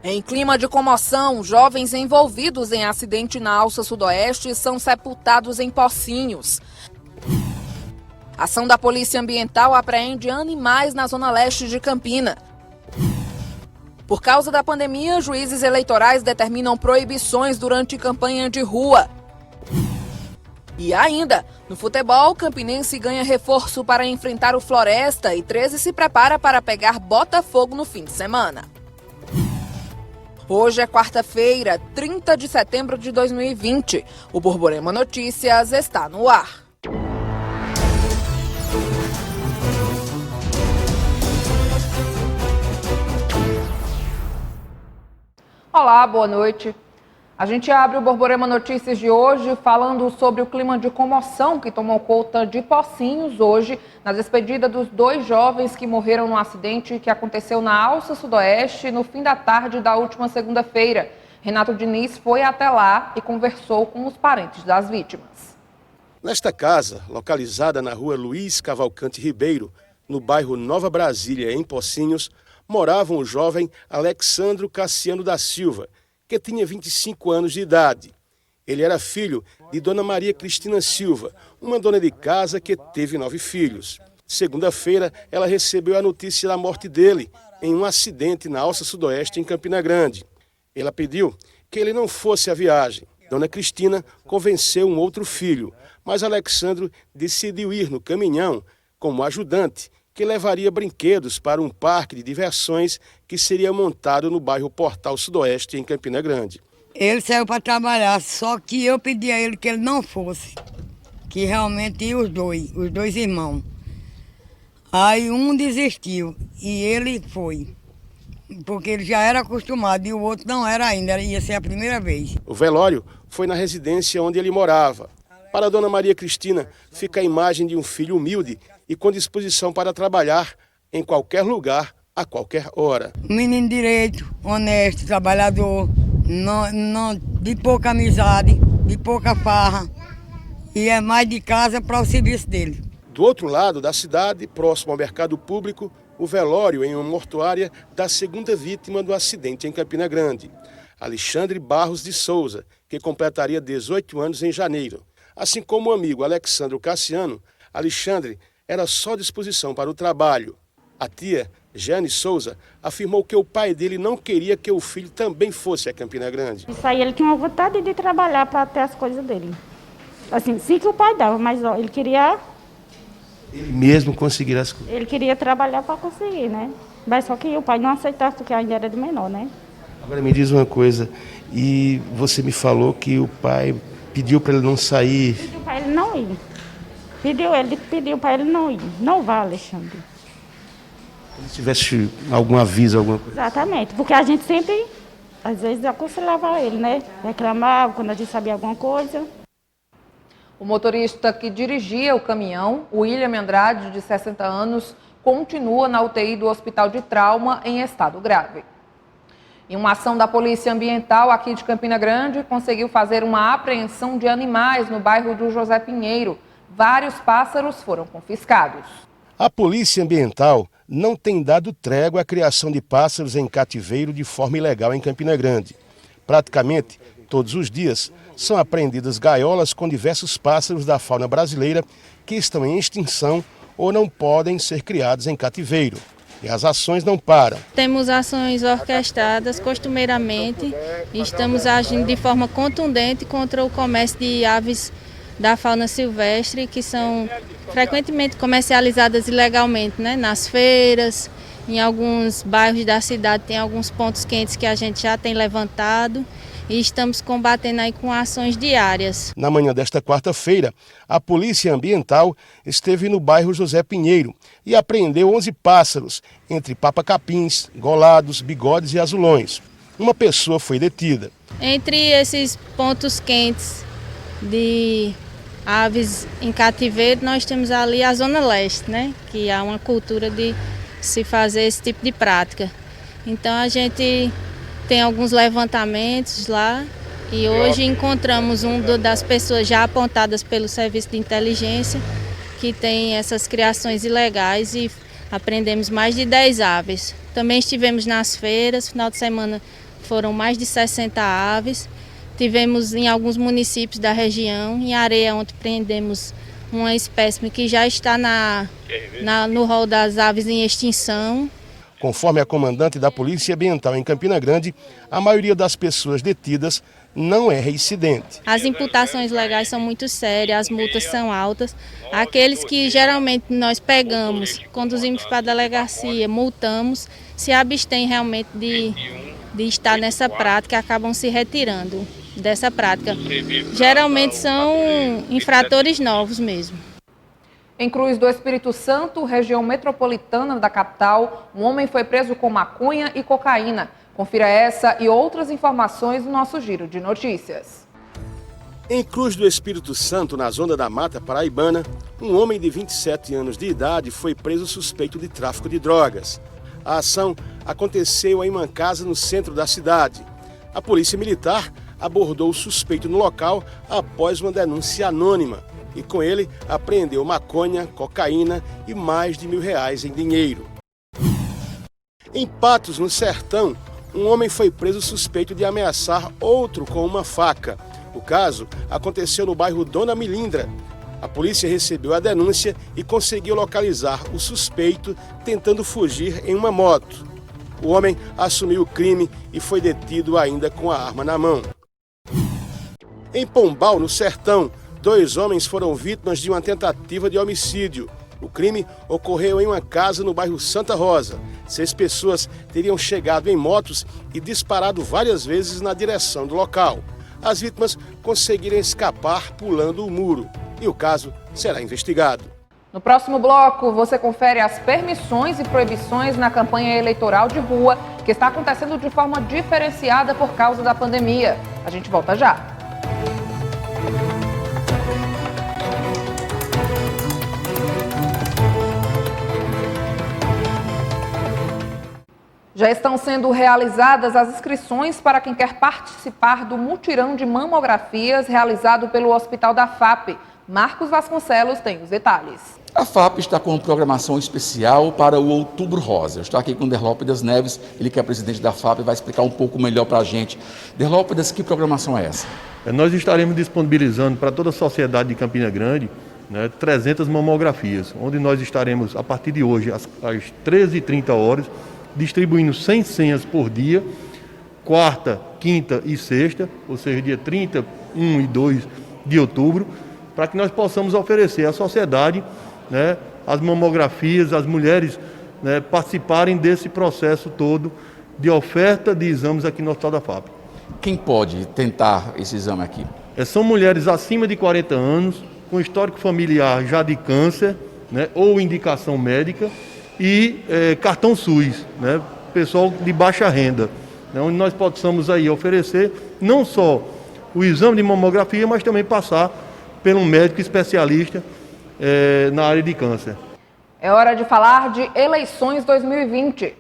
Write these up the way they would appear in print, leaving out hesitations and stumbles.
Em clima de comoção, jovens envolvidos em acidente na Alça Sudoeste são sepultados em Pocinhos. Ação da Polícia Ambiental apreende animais na zona leste de Campina. Por causa da pandemia, juízes eleitorais determinam proibições durante campanha de rua. E ainda, no futebol, Campinense ganha reforço para enfrentar o Floresta e 13 se prepara para pegar Botafogo no fim de semana. Hoje é quarta-feira, 30 de setembro de 2020. O Borborema Notícias está no ar. Olá, boa noite. A gente abre o Borborema Notícias de hoje falando sobre o clima de comoção que tomou conta de Pocinhos hoje, na despedida dos 2 jovens que morreram no acidente que aconteceu na Alça Sudoeste no fim da tarde da última segunda-feira. Renato Diniz foi até lá e conversou com os parentes das vítimas. Nesta casa, localizada na rua Luiz Cavalcante Ribeiro, no bairro Nova Brasília, em Pocinhos, moravam o jovem Alexandro Cassiano da Silva, que tinha 25 anos de idade. Ele era filho de Dona Maria Cristina Silva, uma dona de casa que teve 9 filhos. Segunda-feira, ela recebeu a notícia da morte dele em um acidente na Alça Sudoeste, em Campina Grande. Ela pediu que ele não fosse à viagem. Dona Cristina convenceu um outro filho, mas Alexandro decidiu ir no caminhão como ajudante, que levaria brinquedos para um parque de diversões que seria montado no bairro Portal Sudoeste, em Campina Grande. Ele saiu para trabalhar, só que eu pedi a ele que ele não fosse, que realmente ia os dois irmãos. Aí um desistiu e ele foi, porque ele já era acostumado e o outro não era ainda, ia ser a primeira vez. O velório foi na residência onde ele morava. Para a Dona Maria Cristina, fica a imagem de um filho humilde e com disposição para trabalhar em qualquer lugar, a qualquer hora. Menino direito, honesto, trabalhador, de pouca amizade, de pouca farra, e é mais de casa para o serviço dele. Do outro lado da cidade, próximo ao mercado público, o velório em uma mortuária da segunda vítima do acidente em Campina Grande, Alexandre Barros de Souza, que completaria 18 anos em janeiro. Assim como o amigo Alexandro Cassiano, Alexandre era só disposição para o trabalho. A tia, Jane Souza, afirmou que o pai dele não queria que o filho também fosse a Campina Grande. Isso aí, ele tinha uma vontade de trabalhar para ter as coisas dele. Assim, sim que o pai dava, mas ó, ele queria... Ele mesmo conseguir as coisas. Ele queria trabalhar para conseguir, né? Mas só que o pai não aceitava porque ainda era de menor, né? Agora me diz uma coisa, e você me falou que o pai pediu para ele não sair. Pediu para ele não ir. Pediu para ele não ir. Não vá, Alexandre. Se tivesse algum aviso, alguma coisa. Exatamente, porque a gente sempre, às vezes, aconselhava ele, né? Reclamava quando a gente sabia alguma coisa. O motorista que dirigia o caminhão, William Andrade, de 60 anos, continua na UTI do Hospital de Trauma em estado grave. Em uma ação da Polícia Ambiental aqui de Campina Grande, conseguiu fazer uma apreensão de animais no bairro do José Pinheiro. Vários pássaros foram confiscados. A Polícia Ambiental não tem dado trégua à criação de pássaros em cativeiro de forma ilegal em Campina Grande. Praticamente todos os dias são apreendidas gaiolas com diversos pássaros da fauna brasileira que estão em extinção ou não podem ser criados em cativeiro. E as ações não param. Temos ações orquestradas costumeiramente e estamos agindo de forma contundente contra o comércio de aves da fauna silvestre que são frequentemente comercializadas ilegalmente, né? Nas feiras, em alguns bairros da cidade tem alguns pontos quentes que a gente já tem levantado e estamos combatendo aí com ações diárias. Na manhã desta quarta-feira, a Polícia Ambiental esteve no bairro José Pinheiro e apreendeu 11 pássaros, entre papacapins, golados, bigodes e azulões. Uma pessoa foi detida. Entre esses pontos quentes de aves em cativeiro, nós temos ali a Zona Leste, né? Que há uma cultura de se fazer esse tipo de prática. Então a gente tem alguns levantamentos lá e hoje encontramos das pessoas já apontadas pelo Serviço de Inteligência que tem essas criações ilegais e apreendemos mais de 10 aves. Também estivemos nas feiras, final de semana foram mais de 60 aves. Tivemos em alguns municípios da região, em Areia, onde prendemos uma espécime que já está no rol das aves em extinção. Conforme a comandante da Polícia Ambiental em Campina Grande, a maioria das pessoas detidas não é reincidente. As imputações legais são muito sérias, as multas são altas. Aqueles que geralmente nós pegamos, conduzimos para a delegacia, multamos, se abstêm realmente de estar nessa prática, acabam se retirando dessa prática. Geralmente são infratores novos mesmo. Em Cruz do Espírito Santo, região metropolitana da capital, um homem foi preso com maconha e cocaína. Confira essa e outras informações no nosso Giro de Notícias. Em Cruz do Espírito Santo, na zona da Mata Paraibana, um homem de 27 anos de idade foi preso suspeito de tráfico de drogas. A ação aconteceu em uma casa no centro da cidade. A polícia militar abordou o suspeito no local após uma denúncia anônima e com ele apreendeu maconha, cocaína e mais de R$1.000 em dinheiro. Em Patos, no Sertão, um homem foi preso suspeito de ameaçar outro com uma faca. O caso aconteceu no bairro Dona Milindra. A polícia recebeu a denúncia e conseguiu localizar o suspeito tentando fugir em uma moto. O homem assumiu o crime e foi detido ainda com a arma na mão. Em Pombal, no Sertão, 2 homens foram vítimas de uma tentativa de homicídio. O crime ocorreu em uma casa no bairro Santa Rosa. 6 pessoas teriam chegado em motos e disparado várias vezes na direção do local. As vítimas conseguiram escapar pulando o muro e o caso será investigado. No próximo bloco, você confere as permissões e proibições na campanha eleitoral de rua, que está acontecendo de forma diferenciada por causa da pandemia. A gente volta já. Já estão sendo realizadas as inscrições para quem quer participar do mutirão de mamografias realizado pelo Hospital da FAP. Marcos Vasconcelos tem os detalhes. A FAP está com uma programação especial para o Outubro Rosa. Eu estou aqui com Derlópidas Neves, ele que é presidente da FAP, vai explicar um pouco melhor para a gente. Derlópidas, que programação é essa? Nós estaremos disponibilizando para toda a sociedade de Campina Grande 300 mamografias, onde nós estaremos, a partir de hoje, às 13h30, distribuindo 100 senhas por dia, quarta, quinta e sexta, ou seja, dia 30, 1 e 2 de outubro, para que nós possamos oferecer à sociedade as mamografias, as mulheres participarem desse processo todo de oferta de exames aqui no Hospital da FAP. Quem pode tentar esse exame aqui? São mulheres acima de 40 anos, com histórico familiar já de câncer, ou indicação médica, e cartão SUS, pessoal de baixa renda, onde nós possamos aí oferecer não só o exame de mamografia, mas também passar por um médico especialista na área de câncer. É hora de falar de eleições 2020.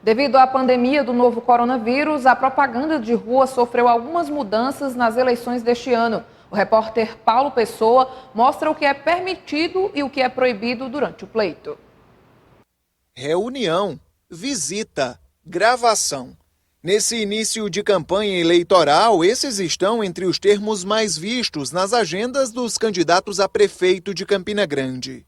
Devido à pandemia do novo coronavírus, a propaganda de rua sofreu algumas mudanças nas eleições deste ano. O repórter Paulo Pessoa mostra o que é permitido e o que é proibido durante o pleito. Reunião, visita, gravação. Nesse início de campanha eleitoral, esses estão entre os termos mais vistos nas agendas dos candidatos a prefeito de Campina Grande.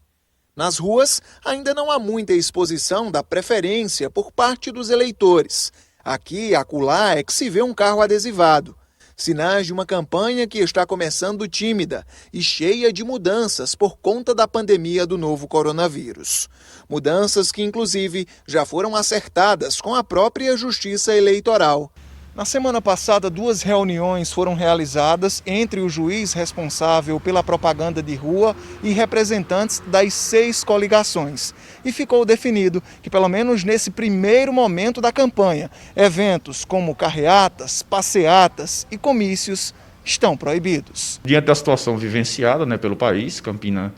Nas ruas, ainda não há muita exposição da preferência por parte dos eleitores. Aqui e acolá é que se vê um carro adesivado. Sinais de uma campanha que está começando tímida e cheia de mudanças por conta da pandemia do novo coronavírus. Mudanças que, inclusive, já foram acertadas com a própria Justiça Eleitoral. Na semana passada, 2 reuniões foram realizadas entre o juiz responsável pela propaganda de rua e representantes das 6 coligações. E ficou definido que, pelo menos nesse primeiro momento da campanha, eventos como carreatas, passeatas e comícios estão proibidos. Diante da situação vivenciada pelo país, Campina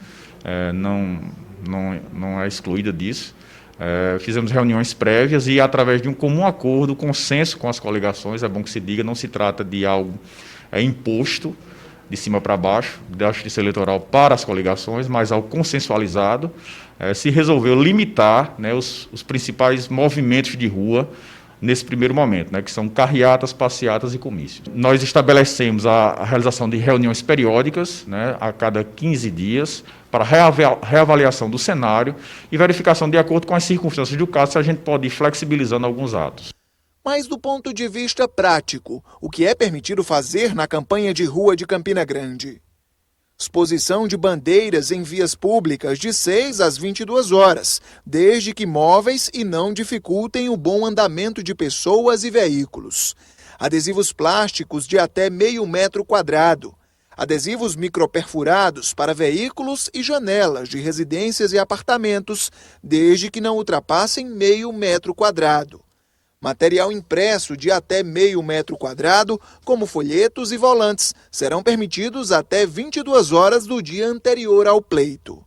não é excluída disso. Fizemos reuniões prévias e, através de um comum acordo, consenso com as coligações, é bom que se diga, não se trata de algo imposto, de cima para baixo, da Justiça Eleitoral para as coligações, mas ao consensualizado, se resolveu limitar, né, os principais movimentos de rua nesse primeiro momento, né, que são carreatas, passeatas e comícios. Nós estabelecemos a realização de reuniões periódicas, né, a cada 15 dias, para reavaliação do cenário e verificação de acordo com as circunstâncias do caso, se a gente pode ir flexibilizando alguns atos. Mas do ponto de vista prático, o que é permitido fazer na campanha de rua de Campina Grande? Exposição de bandeiras em vias públicas de 6 às 22 horas, desde que móveis e não dificultem o bom andamento de pessoas e veículos. Adesivos plásticos de até meio metro quadrado. Adesivos microperfurados para veículos e janelas de residências e apartamentos, desde que não ultrapassem meio metro quadrado. Material impresso de até meio metro quadrado, como folhetos e volantes, serão permitidos até 22 horas do dia anterior ao pleito.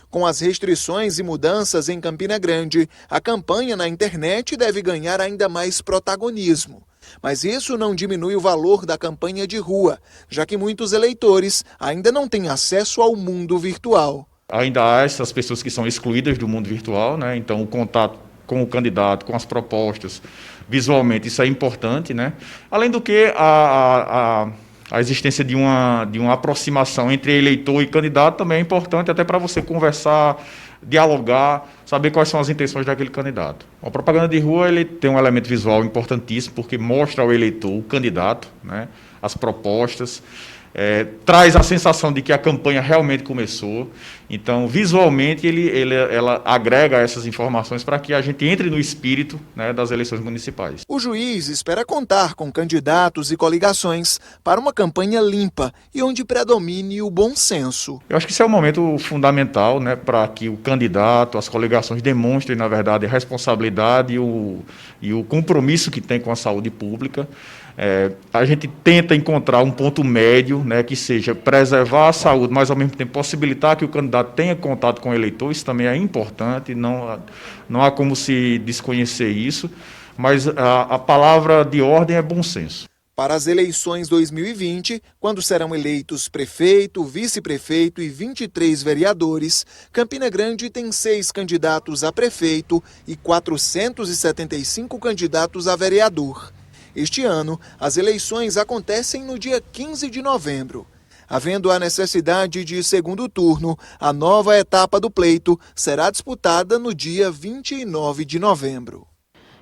Com as restrições e mudanças em Campina Grande, a campanha na internet deve ganhar ainda mais protagonismo. Mas isso não diminui o valor da campanha de rua, já que muitos eleitores ainda não têm acesso ao mundo virtual. Ainda há essas pessoas que são excluídas do mundo virtual, né? Então o contato com o candidato, com as propostas, visualmente, isso é importante, né? Além do que a existência de uma aproximação entre eleitor e candidato também é importante, até para você conversar, dialogar, saber quais são as intenções daquele candidato. A propaganda de rua ele tem um elemento visual importantíssimo, porque mostra ao eleitor o candidato, né? As propostas, traz a sensação de que a campanha realmente começou. Então, visualmente, ela agrega essas informações para que a gente entre no espírito, né, das eleições municipais. O juiz espera contar com candidatos e coligações para uma campanha limpa e onde predomine o bom senso. Eu acho que esse é um momento fundamental, né, para que o candidato, as coligações demonstrem, na verdade, a responsabilidade e o compromisso que tem com a saúde pública. A gente tenta encontrar um ponto médio, né, que seja preservar a saúde, mas ao mesmo tempo possibilitar que o candidato tenha contato com o eleitor. Isso também é importante, não há como se desconhecer isso, mas a palavra de ordem é bom senso. Para as eleições 2020, quando serão eleitos prefeito, vice-prefeito e 23 vereadores, Campina Grande tem 6 candidatos a prefeito e 475 candidatos a vereador. Este ano, as eleições acontecem no dia 15 de novembro. Havendo a necessidade de segundo turno, a nova etapa do pleito será disputada no dia 29 de novembro.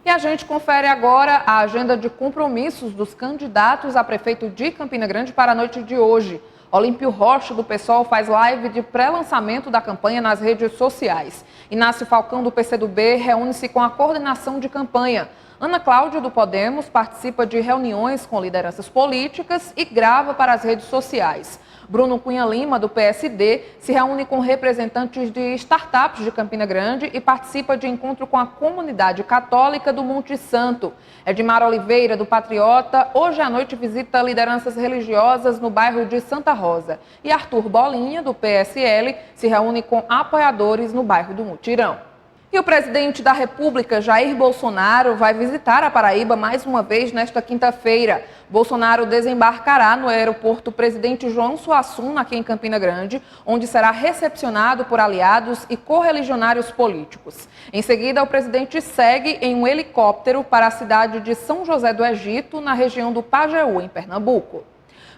E a gente confere agora a agenda de compromissos dos candidatos a prefeito de Campina Grande para a noite de hoje. Olímpio Rocha, do PSOL, faz live de pré-lançamento da campanha nas redes sociais. Inácio Falcão, do PCdoB, reúne-se com a coordenação de campanha. Ana Cláudia, do Podemos, participa de reuniões com lideranças políticas e grava para as redes sociais. Bruno Cunha Lima, do PSD, se reúne com representantes de startups de Campina Grande e participa de encontro com a comunidade católica do Monte Santo. Edmar Oliveira, do Patriota, hoje à noite visita lideranças religiosas no bairro de Santa Rosa. E Arthur Bolinha, do PSL, se reúne com apoiadores no bairro do Mutirão. E o presidente da República, Jair Bolsonaro, vai visitar a Paraíba mais uma vez nesta quinta-feira. Bolsonaro desembarcará no aeroporto Presidente João Suassuna, aqui em Campina Grande, onde será recepcionado por aliados e correligionários políticos. Em seguida, o presidente segue em um helicóptero para a cidade de São José do Egito, na região do Pajeú, em Pernambuco.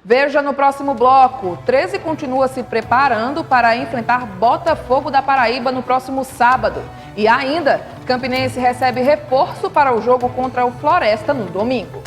Veja no próximo bloco. 13 continua se preparando para enfrentar Botafogo da Paraíba no próximo sábado. E ainda, Campinense recebe reforço para o jogo contra o Floresta no domingo.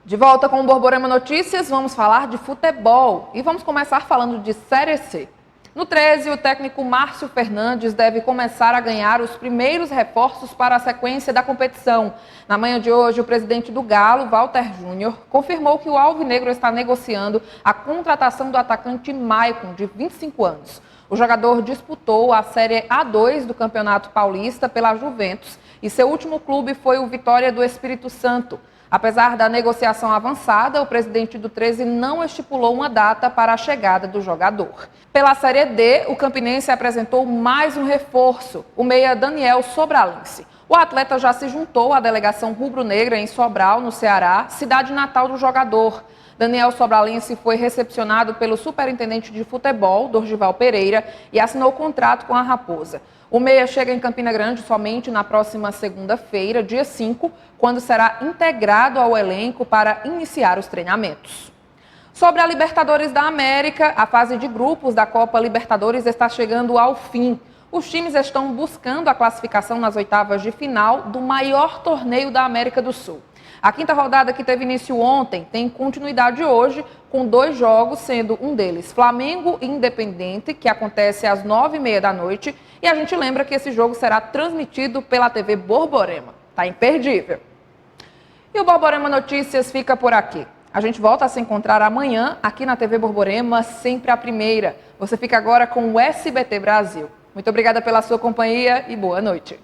De volta com o Borborema Notícias, vamos falar de futebol. E vamos começar falando de Série C. No 13, o técnico Márcio Fernandes deve começar a ganhar os primeiros reforços para a sequência da competição. Na manhã de hoje, o presidente do Galo, Walter Júnior, confirmou que o Alvinegro está negociando a contratação do atacante Maicon, de 25 anos. O jogador disputou a Série A2 do Campeonato Paulista pela Juventus e seu último clube foi o Vitória do Espírito Santo. Apesar da negociação avançada, o presidente do 13 não estipulou uma data para a chegada do jogador. Pela Série D, o Campinense apresentou mais um reforço, o meia Daniel Sobralense. O atleta já se juntou à delegação rubro-negra em Sobral, no Ceará, cidade natal do jogador. Daniel Sobralense foi recepcionado pelo superintendente de futebol, Dorgival Pereira, e assinou contrato com a Raposa. O meia chega em Campina Grande somente na próxima segunda-feira, dia 5, quando será integrado ao elenco para iniciar os treinamentos. Sobre a Libertadores da América, a fase de grupos da Copa Libertadores está chegando ao fim. Os times estão buscando a classificação nas oitavas de final do maior torneio da América do Sul. A quinta rodada, que teve início ontem, tem continuidade hoje, com 2 jogos, sendo um deles Flamengo e Independente, que acontece às 9h30 da noite. E a gente lembra que esse jogo será transmitido pela TV Borborema. Tá imperdível. E o Borborema Notícias fica por aqui. A gente volta a se encontrar amanhã aqui na TV Borborema, sempre a primeira. Você fica agora com o SBT Brasil. Muito obrigada pela sua companhia e boa noite.